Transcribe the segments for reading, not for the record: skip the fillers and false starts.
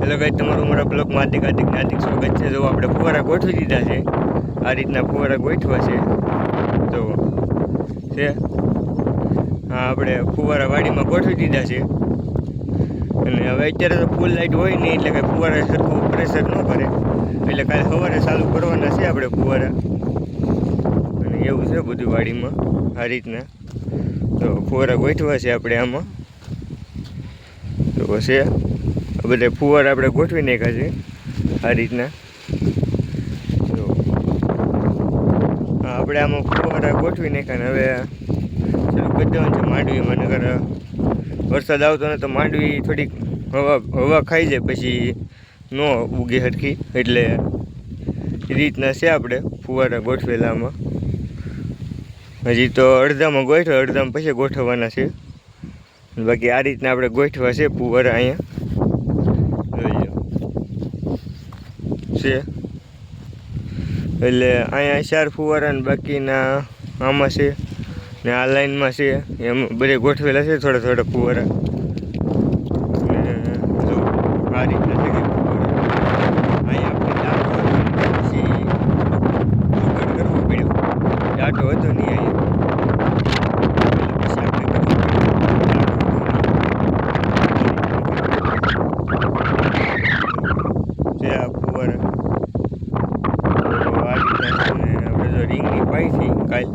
Hello guys, તમારું અમારા બ્લોગમાં હાર્દિક સ્વાગત છે। જો આપણે ફુવારા ગોઠવી દીધા છે, આ રીતના ફુવારા ગોઠવા છે। તો છે હા, આપણે ફુવારા વાડીમાં ગોઠવી દીધા છે અને હવે અત્યારે તો ફૂલ લાઇટ હોય નહીં એટલે કે ફુવારા સરખું પ્રેશર ન કરે, એટલે કાલે સવારે ચાલુ કરવાના છે આપણે ફુવારા। અને એવું છે બધું વાડીમાં આ રીતના। તો ફુવારા ગોઠવા છે આપણે આમાં। તો છે બધા ફુવારા આપણે ગોઠવી નાખ્યા છે આ રીતના। તો આપણે આમાં ફુવારા ગોઠવી નાખ્યા ને હવે ચાલુ કરી દેવાનું છે માંડવીમાં। નગર વરસાદ આવતો ને તો માંડવી થોડીક હવા ખાઈ જાય પછી ન ઉગે હરખી, એટલે એ રીતના છે આપણે ફુવારા ગોઠવેલામાં। હજી તો અડધામાં ગોઠવે, અડધામાં પછી ગોઠવવાના છે। બાકી આ રીતના આપણે ગોઠવા છે ફુવારા અહીંયા છે। એટલે અહીંયા 4 ફુવારા ને બાકીના આમાં છે ને આ લાઈનમાં છે, એમ બધે ગોઠવેલા છે થોડા થોડા ફુવારા। જો આ રીતના છે કે ફુવારા અહીંયા આપણે પછી કરવો પડ્યો, ડાટો હતો નહીં અહીંયા ફુવારા રીંગણી પાઈ છે કાલ,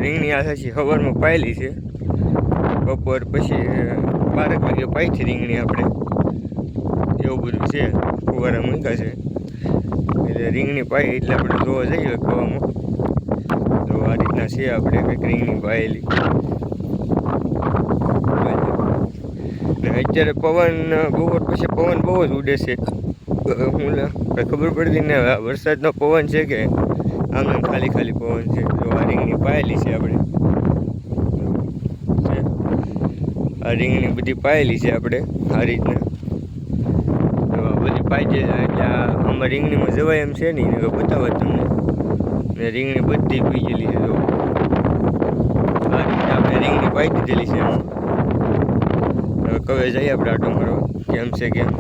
રીંગણી આ સાચી સવારમાં પાયેલી છે, બપોર પછી 12 વાગે પાઈ છે રીંગણી આપણે। એવું બધું છે ફુવારા મૂક્યા છે, એટલે રીંગણી પાઈ એટલે આપણે જોવા જઈએ કવામાં। તો આ રીતના છે આપણે કંઈક રીંગણી પાયેલી। અત્યારે પવન બપોર પછી પવન બહુ જ ઉડે છે, હું કંઈ ખબર પડતી ને વરસાદનો પવન છે કે આમ ખાલી ખાલી પવન છે। જો આ રીંગણી પાયેલી છે આપણે, આ રીંગણી બધી પાયેલી છે આપણે આ રીતના। તો બધી પાઈ જાય એટલે આમાં રીંગણીમાં જવાય એમ છે નહીં, ને બતાવવા તમને ને રીંગણી બધી પી ગયેલી છે। જો આ રીતે આપણે રીંગણી પાઈ દીધેલી છે એમાં। હવે કવે જઈએ આપણે આટો મારવા કેમ છે કેમ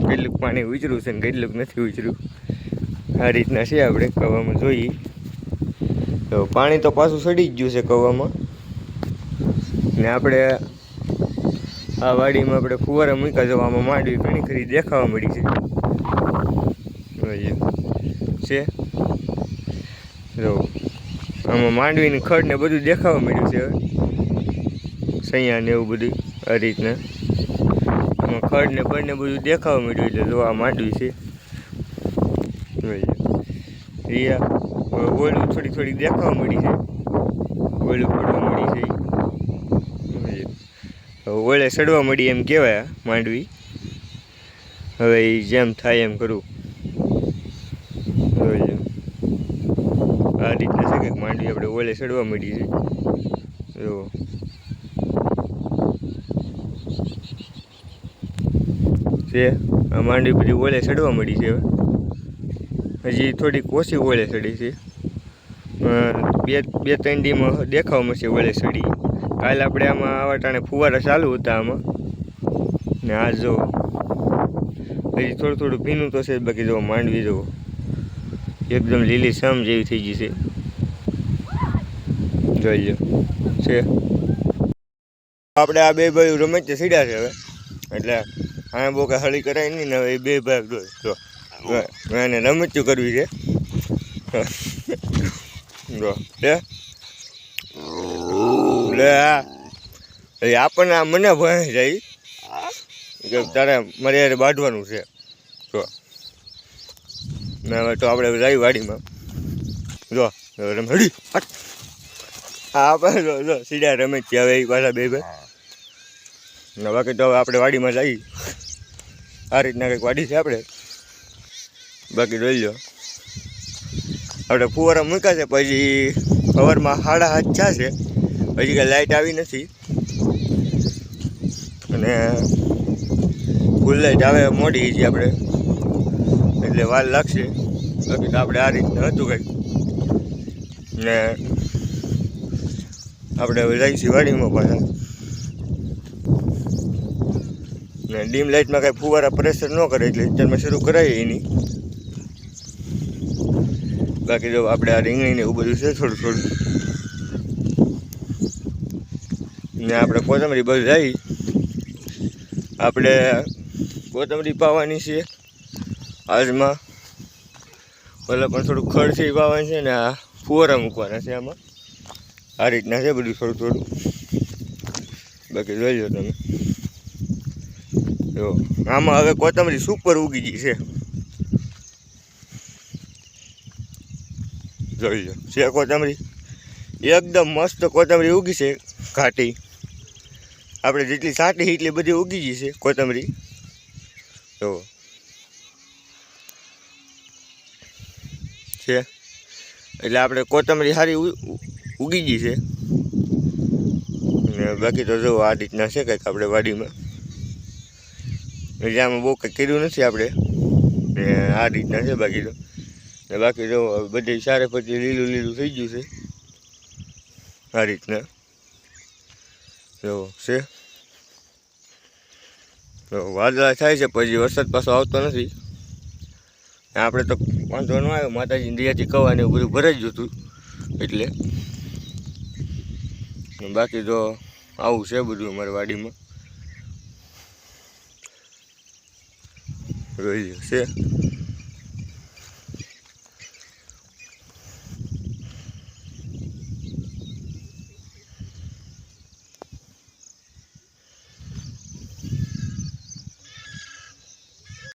કેટલુંક પાણી ઉતર્યું છે ને કેટલુંક નથી ઉતર્યું, આ રીતના છે આપણે કવામાં જોઈએ। તો પાણી તો પાછું સડી જ ગયું છે કવામાં, ને આપણે આ વાડીમાં આપણે ફુવારા મૂક્યા જો આમાં માંડવી ઘણી ખરી દેખાવા મળી છે। જો આમાં માંડવીની ખડ ને બધું દેખાવા મળ્યું છે, સૈયા ને એવું બધું આ રીતના આમાં ખડ ને બળ ને બધું દેખાવા મળ્યું, એટલે જો આ માંડવી છે। ઓયલું થોડી થોડી દેખાવા મળી છે, ઓયલું પડવા મળી છે, ઓળે સડવા મળી એમ કહેવાય માંડવી। હવે એ જેમ થાય એમ કરું। આ રીતના છે કે માંડવી આપણે ઓળે સડવા મળી છે। જો છે આ માંડવી બધી ઓળે સડવા મળી છે, હજી થોડીક ઓછી ઓળે સડી છે, 2-3 દીમાં દેખાવા મળશે ઓળે સડી। કાલે આપણે આમાં આવા ટાણે ફુવારા ચાલુ હતા આમાં, ને આ જો હજી થોડું થોડું ભીનું તો છે, બાકી જો માંડવી જો એકદમ લીલી શામ જેવી થઈ ગઈ છે, જોઈ લો છે। આપણે આ બે ભાઈ રમે છે સીડ્યા છે હવે, એટલે હા બહુ કાંઈ હળી કરાય નહીં ને। હવે એ બે ભાઈ જો એને રમતું કરવી છે જો લે આપણને મને ભણે જાય કે તારે મારે યાર બાંધવાનું છે। જો ને હવે તો આપણે જઈ વાડીમાં જો રમડી હા આપણે જો સીડા રમે છે હવે એ પાછા બે ભાઈ। બાકી તો હવે આપણે વાડીમાં જઈએ, આ રીતના કંઈક વાડી છે આપણે। બાકી જોઈ લો આપણે ફુવારા મૂક્યા છે, પછી સવારમાં 7:30 છે, હજી કાંઈ લાઇટ આવી નથી, અને ફૂલ લાઇટ આવે મોડી છે આપણે, એટલે વાર લાગશે। બાકી તો આપણે આ રીતના હતું કંઈક ને આપણે હવે જઈશું વાડીમાં પાછા। ને ડીમ લાઇટમાં કાંઈ ફુવારા પ્રેશર ન કરે એટલે અત્યારમાં શરૂ કરાવીએ એની. બાકી જો આપણે આ રીંગણીને એવું બધું છે થોડું થોડું. ને આપણે કોથમરી બધું જાય આપણે કોથમરી પાવાની છે આજમાં. પહેલાં પણ થોડું ખડથી પાવાનું છે ને આ ફુવારા મૂકવાના છે આમાં. આ રીતના છે બધું થોડું થોડું. બાકી જોઈ લો તમે. જો આમાં હવે કોથમરી સુપર ઉગી ગઈ છે. જોઈ લો છે કોથમરી એકદમ મસ્ત કોથમરી ઉગી છે ઘાટી. આપણે જેટલી સાટી એટલી બધી ઉગી ગઈ છે કોથમરી. જો છે એટલે આપણે કોથમરી સારી ઉગી ગઈ છે. ને બાકી તો જો આ રીતના છે કંઈક આપણે વાડીમાં. એટલે આમાં બહુ કંઈ કર્યું નથી આપણે. ને આ રીતના છે બાકી તો. ને બાકી જો બધી સારે પછી લીલું લીલું થઈ ગયું છે આ રીતના. જો છે વાદળા થાય છે પછી વરસાદ પાછો આવતો નથી. આપણે તો વાંધો ન આવ્યો, માતાજીની દયાથી કવા ને એવું બધું ભરાઈ ગયું હતું એટલે. બાકી તો આવું છે બધું અમારી વાડીમાં. રોઈ છે.